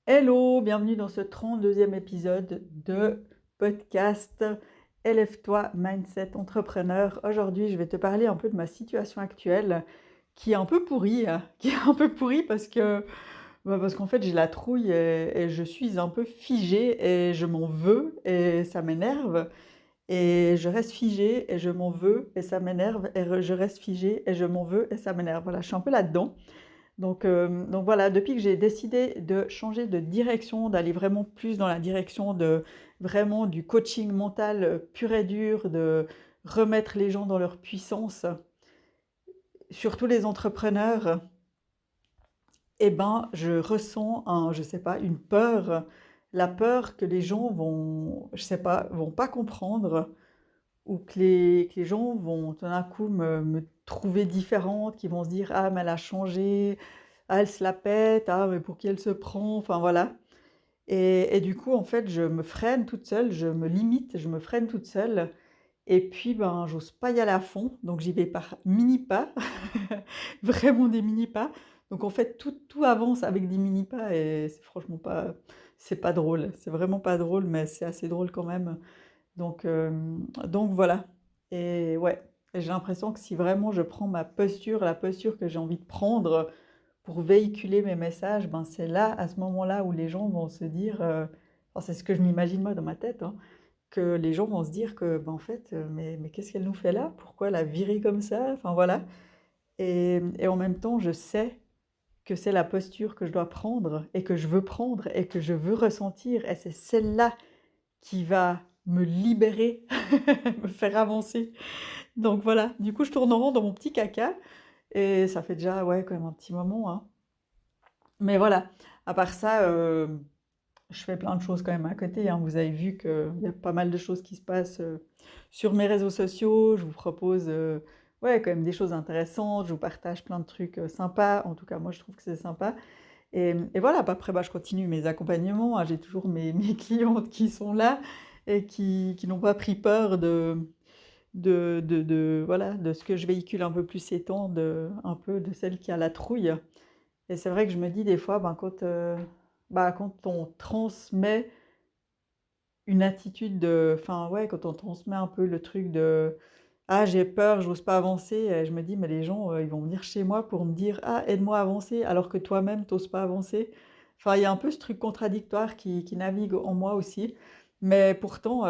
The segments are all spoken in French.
Hello, bienvenue dans ce 32e épisode de podcast Élève-toi Mindset Entrepreneur. Aujourd'hui, je vais te parler un peu de ma situation actuelle qui est un peu pourrie, qui est un peu pourrie parce qu'en fait j'ai la trouille et je suis un peu figée et je m'en veux et ça m'énerve et je reste figée et je m'en veux et ça m'énerve et je reste figée et je m'en veux et ça m'énerve. Voilà, je suis un peu là-dedans. Donc voilà, depuis que j'ai décidé de changer de direction, d'aller vraiment plus dans la direction de vraiment du coaching mental pur et dur, de remettre les gens dans leur puissance, surtout les entrepreneurs, eh ben, je ressens je sais pas, une peur, la peur que les gens vont, je sais pas, vont pas comprendre ou que les gens vont tout d'un coup me trouver différente, qui vont se dire: «Ah mais elle a changé, ah elle se la pète, ah mais pour qui elle se prend?» enfin voilà et du coup, en fait, je me freine toute seule, je me limite, je me freine toute seule et puis, ben, j'ose pas y aller à fond, donc j'y vais par mini pas, vraiment des mini pas. Donc en fait, tout avance avec des mini pas et c'est franchement pas c'est pas drôle. C'est vraiment pas drôle, mais c'est assez drôle quand même. Donc voilà et ouais et j'ai l'impression que si vraiment je prends ma posture, la posture que j'ai envie de prendre pour véhiculer mes messages, ben, c'est là, à ce moment-là, où les gens vont se dire, enfin, c'est ce que je m'imagine moi dans ma tête, hein, que les gens vont se dire que, ben, en fait, mais qu'est-ce qu'elle nous fait là? Pourquoi la virer comme ça? Enfin voilà et en même temps, je sais que c'est la posture que je dois prendre et que je veux prendre et que je veux ressentir et c'est celle-là qui va me libérer, me faire avancer. Donc voilà, du coup, je tourne en rond dans mon petit caca et ça fait déjà, ouais, quand même un petit moment, hein. Mais voilà, à part ça, je fais plein de choses quand même à côté, hein. Vous avez vu qu'il y a pas mal de choses qui se passent, sur mes réseaux sociaux. Je vous propose, ouais, quand même des choses intéressantes. Je vous partage plein de trucs, sympas. En tout cas, moi, je trouve que c'est sympa et voilà, bah, après, bah, je continue mes accompagnements, hein. J'ai toujours mes clientes qui sont là et qui n'ont pas pris peur de voilà, de ce que je véhicule un peu plus ces temps, un peu de celle qui a la trouille. Et c'est vrai que je me dis des fois, ben, quand on transmet une attitude enfin ouais, quand on transmet un peu le truc de: «Ah j'ai peur, j'ose pas avancer», je me dis: «Mais les gens, ils vont venir chez moi pour me dire: "Ah aide-moi à avancer", alors que toi-même t'oses pas avancer». Enfin, il y a un peu ce truc contradictoire qui navigue en moi aussi. Mais pourtant,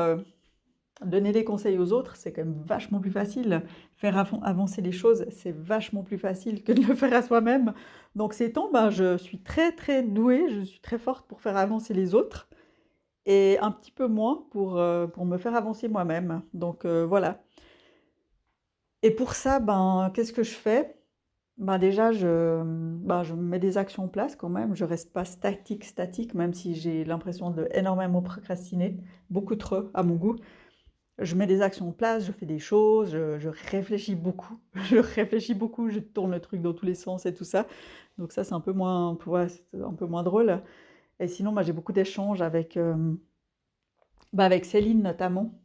donner des conseils aux autres, c'est quand même vachement plus facile. Faire avancer les choses, c'est vachement plus facile que de le faire à soi-même. Donc ces temps, ben, je suis très, très douée, je suis très forte pour faire avancer les autres et un petit peu moins pour me faire avancer moi-même. Donc voilà et pour ça, ben, qu'est-ce que je fais? Ben, déjà je mets des actions en place quand même. Je reste pas statique, même si j'ai l'impression de énormément procrastiner, beaucoup trop à mon goût. Je mets des actions en place, je fais des choses, je réfléchis beaucoup, je réfléchis beaucoup, je tourne le truc dans tous les sens et tout ça. Donc ça, c'est un peu moins, ouais, c'est un peu moins drôle. Et sinon, bah, j'ai beaucoup d'échanges avec, bah, avec Céline notamment.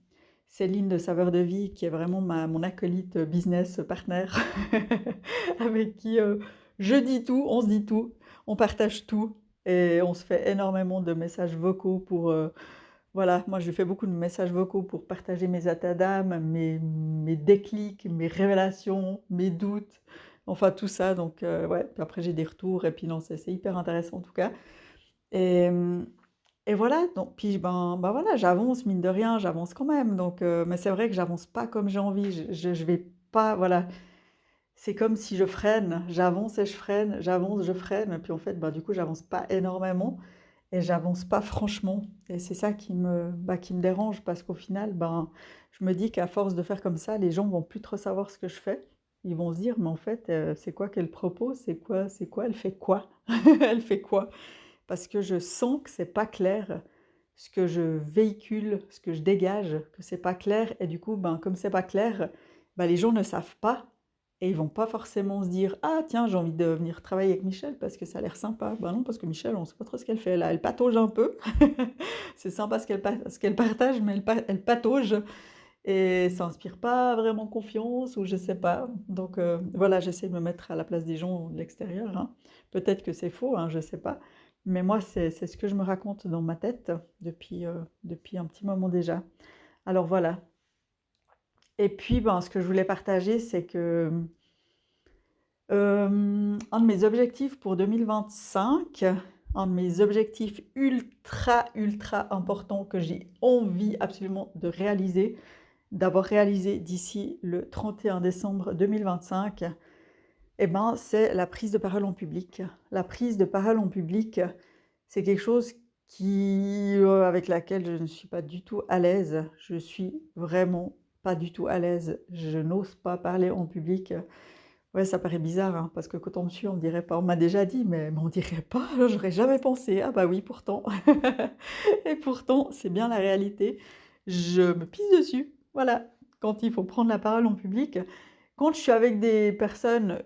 Céline de Saveur de Vie, qui est vraiment mon acolyte business partner, avec qui je dis tout, on se dit tout, on partage tout et on se fait énormément de messages vocaux voilà, moi je fais beaucoup de messages vocaux pour partager mes états d'âme, mes déclics, mes révélations, mes doutes, enfin tout ça. Donc ouais, puis après j'ai des retours et puis non, c'est hyper intéressant en tout cas. Et, et voilà, donc puis ben voilà, j'avance mine de rien, j'avance quand même. Mais c'est vrai que j'avance pas comme j'ai envie. Je vais pas, voilà. C'est comme si je freine, j'avance et je freine, j'avance, je freine, et puis en fait, bah, du coup, j'avance pas énormément et j'avance pas franchement. Et c'est ça qui me dérange parce qu'au final, ben, je me dis qu'à force de faire comme ça, les gens vont plus trop savoir ce que je fais. Ils vont se dire, mais en fait, c'est quoi qu'elle propose? C'est quoi? Elle fait quoi? Elle fait quoi? Parce que je sens que c'est pas clair ce que je véhicule, ce que je dégage, que c'est pas clair. Et du coup, ben, comme c'est pas clair, ben, les gens ne savent pas et ils vont pas forcément se dire: «Ah tiens, j'ai envie de venir travailler avec Michel parce que ça a l'air sympa». Ben non, parce que Michel, on sait pas trop ce qu'elle fait là. Elle patauge un peu. C'est sympa ce qu'elle partage, mais elle patauge et ça inspire pas vraiment confiance ou je sais pas. Donc voilà, j'essaie de me mettre à la place des gens de l'extérieur, hein. Peut-être que c'est faux, hein, je sais pas. Mais moi, c'est ce que je me raconte dans ma tête depuis un petit moment déjà. Alors voilà. Et puis, ben, ce que je voulais partager, c'est que un de mes objectifs pour 2025, un de mes objectifs ultra, ultra importants que j'ai envie absolument de réaliser, d'avoir réalisé d'ici le 31 décembre 2025, eh ben, c'est la prise de parole en public. La prise de parole en public, c'est quelque chose avec laquelle je ne suis pas du tout à l'aise. Je suis vraiment pas du tout à l'aise. Je n'ose pas parler en public. Ouais, ça paraît bizarre, hein, parce que quand on me suit, on dirait pas. On m'a déjà dit, mais on dirait pas, j'aurais jamais pensé. Ah bah oui, pourtant. Et pourtant, c'est bien la réalité. Je me pisse dessus. Voilà. Quand il faut prendre la parole en public, quand je suis avec des personnes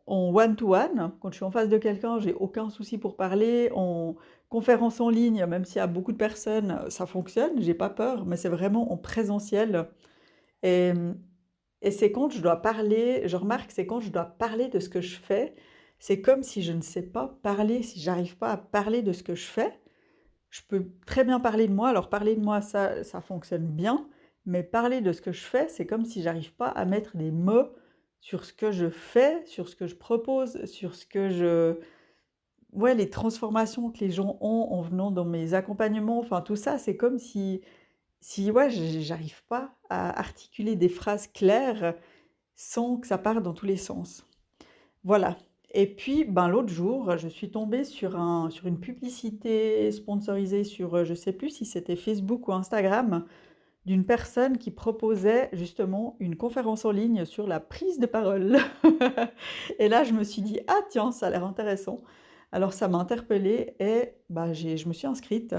en one-to-one, quand je suis en face de quelqu'un, j'ai aucun souci pour parler. En conférence en ligne, même s'il y a beaucoup de personnes, ça fonctionne, j'ai pas peur, mais c'est vraiment en présentiel. Et, et c'est quand je dois parler, je remarque, c'est quand je dois parler de ce que je fais, c'est comme si je ne sais pas parler, si j'arrive pas à parler de ce que je fais. Je peux très bien parler de moi, alors parler de moi, ça fonctionne bien, mais parler de ce que je fais, c'est comme si j'arrive pas à mettre des mots sur ce que je fais, sur ce que je propose, sur ce que je... Ouais, les transformations que les gens ont en venant dans mes accompagnements, enfin tout ça, c'est comme si ouais, j'arrive pas à articuler des phrases claires sans que ça parte dans tous les sens. Voilà. Et puis, ben, l'autre jour, je suis tombée sur une publicité sponsorisée sur, je sais plus si c'était Facebook ou Instagram, d'une personne qui proposait justement une conférence en ligne sur la prise de parole. Et là, je me suis dit, ah tiens, ça a l'air intéressant. Alors ça m'a interpellée et bah, je me suis inscrite.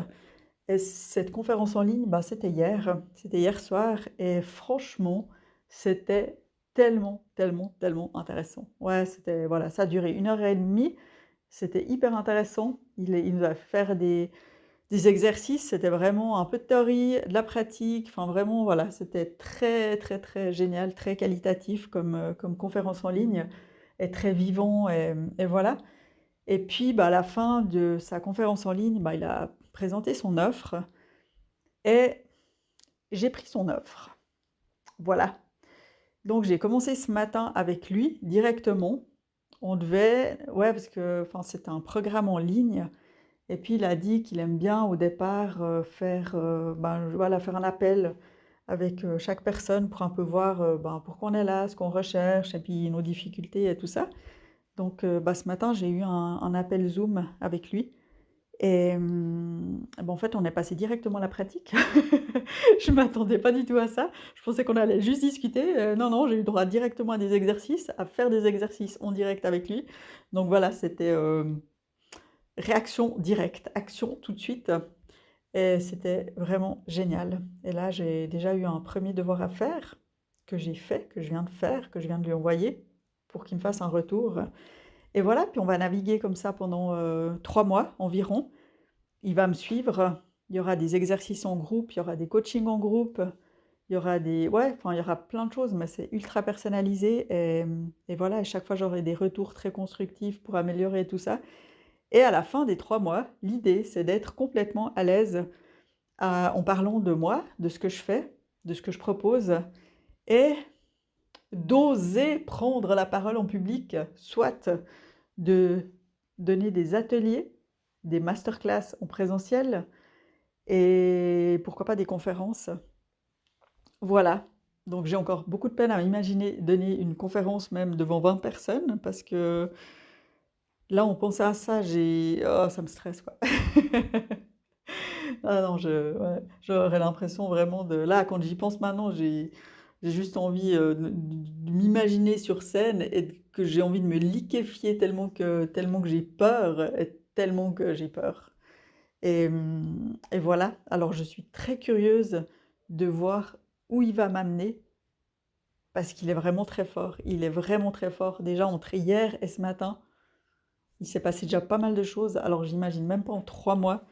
Et cette conférence en ligne, bah, c'était hier soir, et franchement, c'était tellement, tellement, tellement intéressant. Ouais, c'était, voilà, ça a duré 1 heure et demie, c'était hyper intéressant. Il nous a fait faire des exercices, c'était vraiment un peu de théorie, de la pratique, enfin vraiment, voilà, c'était très, très, très génial, très qualitatif comme conférence en ligne, et très vivant, et voilà. Et puis, bah, à la fin de sa conférence en ligne, bah, il a présenté son offre. Et j'ai pris son offre. Voilà. Donc j'ai commencé ce matin avec lui directement. On devait, ouais, parce que enfin, c'était un programme en ligne. Et puis il a dit qu'il aime bien au départ voilà, faire un appel avec chaque personne pour un peu voir pourquoi on est là, ce qu'on recherche, et puis nos difficultés et tout ça. Donc ce matin, j'ai eu un appel Zoom avec lui. Et en fait, on est passé directement à la pratique. Je m'attendais pas du tout à ça. Je pensais qu'on allait juste discuter. Non, non, j'ai eu droit directement à des exercices, à faire des exercices en direct avec lui. Donc voilà, c'était réaction directe, action tout de suite. Et c'était vraiment génial. Et là, j'ai déjà eu un premier devoir à faire, que j'ai fait, que je viens de faire, que je viens de lui envoyer pour qu'il me fasse un retour. Et voilà, puis on va naviguer comme ça pendant 3 mois environ. Il va me suivre, il y aura des exercices en groupe, il y aura des coachings en groupe, il y aura ouais, enfin, il y aura plein de choses, mais c'est ultra personnalisé, et voilà, à chaque fois j'aurai des retours très constructifs pour améliorer tout ça. Et à la fin des 3 mois, l'idée, c'est d'être complètement à l'aise en parlant de moi, de ce que je fais, de ce que je propose, et d'oser prendre la parole en public, soit de donner des ateliers, des masterclass en présentiel, et pourquoi pas des conférences. Voilà. Donc j'ai encore beaucoup de peine à imaginer donner une conférence même devant 20 personnes, parce que là, on pense à ça, oh, ça me stresse, quoi. Ah non, ouais, j'aurais l'impression vraiment de... Là, quand j'y pense maintenant, j'ai juste envie de m'imaginer sur scène, et que j'ai envie de me liquéfier tellement que j'ai peur, et tellement que j'ai peur. Et voilà, alors je suis très curieuse de voir où il va m'amener, parce qu'il est vraiment très fort. Il est vraiment très fort. Déjà entre hier et ce matin, il s'est passé déjà pas mal de choses, alors j'imagine même pas en 3 mois.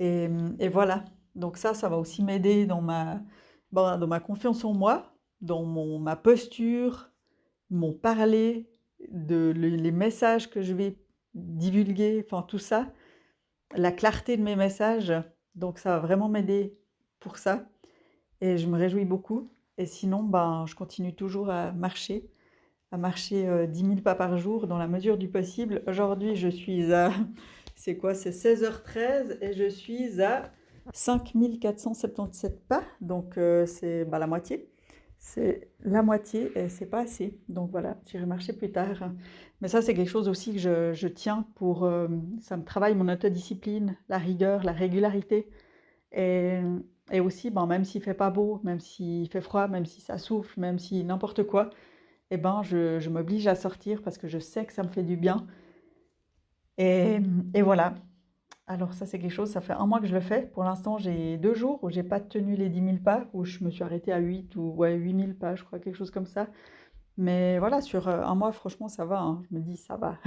Et voilà, donc ça va aussi m'aider dans ma confiance en moi, dans ma posture, mon parler, les messages que je vais divulguer, enfin tout ça. la clarté de mes messages, donc ça va vraiment m'aider pour ça et je me réjouis beaucoup et sinon, ben, je continue toujours à marcher, 10 000 pas par jour dans la mesure du possible. Aujourd'hui, je suis à c'est quoi? C'est 16h13 et je suis à 5 477 pas, donc c'est, bah, la moitié. C'est la moitié et c'est pas assez. Donc voilà, j'irai marcher plus tard. Mais ça, c'est quelque chose aussi que je tiens pour, ça me travaille mon autodiscipline, la rigueur, la régularité et et aussi, ben, même s'il fait pas beau, même s'il fait froid, même si ça souffle, même si n'importe quoi, et ben, je m'oblige à sortir parce que je sais que ça me fait du bien et voilà. Alors ça, c'est quelque chose, ça fait 1 mois que je le fais. Pour l'instant, j'ai 2 jours où j'ai pas tenu les 10 000 pas, où je me suis arrêtée à 8 ou ouais, 8 000 pas, je crois, quelque chose comme ça. Mais voilà, sur, 1 mois, franchement, ça va, hein. Je me dis: «Ça va,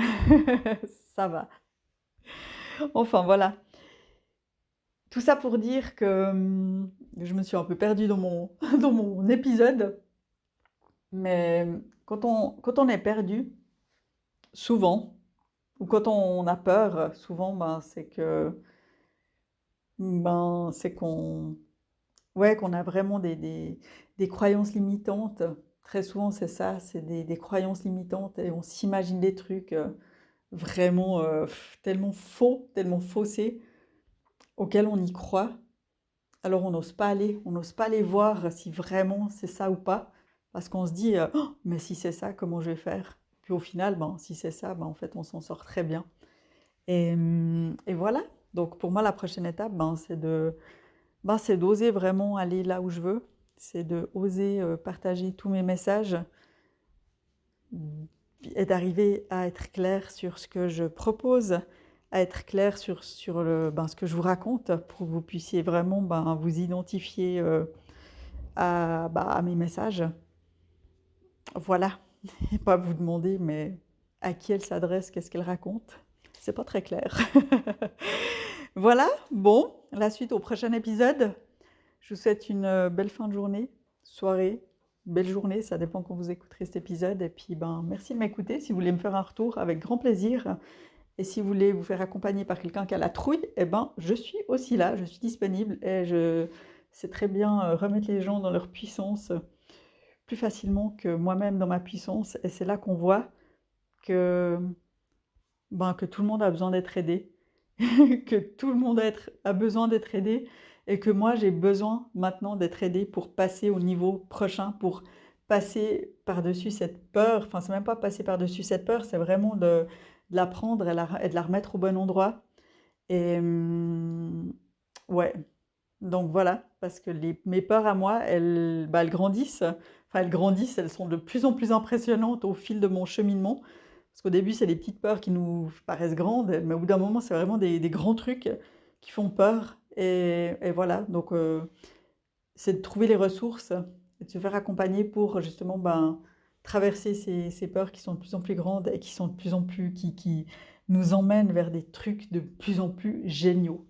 ça va». Enfin, voilà. Tout ça pour dire que, je me suis un peu perdue dans mon dans mon épisode, mais quand on est perdu, souvent, ou quand on a peur, souvent, ben, c'est qu'on ouais, qu'on a vraiment des croyances limitantes. Très souvent, c'est ça, c'est des croyances limitantes et on s'imagine des trucs, vraiment, tellement faux, tellement faussés, auxquels on y croit. Alors on n'ose pas aller voir si vraiment c'est ça ou pas, parce qu'on se dit, «Oh, mais si c'est ça, comment je vais faire?» Puis au final, ben, si c'est ça, ben, en fait, on s'en sort très bien et voilà. Donc pour moi, la prochaine étape, ben, c'est d'oser vraiment aller là où je veux. C'est de oser, partager tous mes messages, et d'arriver à être clair sur ce que je propose, à être clair sur ce que je vous raconte pour que vous puissiez vraiment, ben, vous identifier, à mes messages. Voilà, et pas vous demander: «Mais à qui elle s'adresse? Qu'est-ce qu'elle raconte?» C'est pas très clair. Voilà, bon, la suite au prochain épisode. Je vous souhaite une, belle fin de journée, soirée, belle journée, ça dépend quand vous écouterez cet épisode et puis, ben, merci de m'écouter. Si vous voulez me faire un retour, avec grand plaisir et si vous voulez vous faire accompagner par quelqu'un qui a la trouille, eh ben, je suis aussi là, je suis disponible et je sais très bien, remettre les gens dans leur puissance, plus facilement que moi-même dans ma puissance et c'est là qu'on voit que, ben, que tout le monde a besoin d'être aidé, que tout le monde a besoin d'être aidé et que moi j'ai besoin maintenant d'être aidée pour passer au niveau prochain, pour passer par-dessus cette peur. Enfin, c'est même pas passer par-dessus cette peur, c'est vraiment de la prendre et de la remettre au bon endroit et ouais, donc voilà, parce que mes peurs à moi, elles grandissent. Enfin, elles grandissent, elles sont de plus en plus impressionnantes au fil de mon cheminement. Parce qu'au début, c'est des petites peurs qui nous paraissent grandes, mais au bout d'un moment, c'est vraiment des grands trucs qui font peur et voilà. Donc c'est de trouver les ressources et de se faire accompagner pour justement, ben, traverser ces peurs qui sont de plus en plus grandes et qui sont de plus en plus qui nous emmènent vers des trucs de plus en plus géniaux.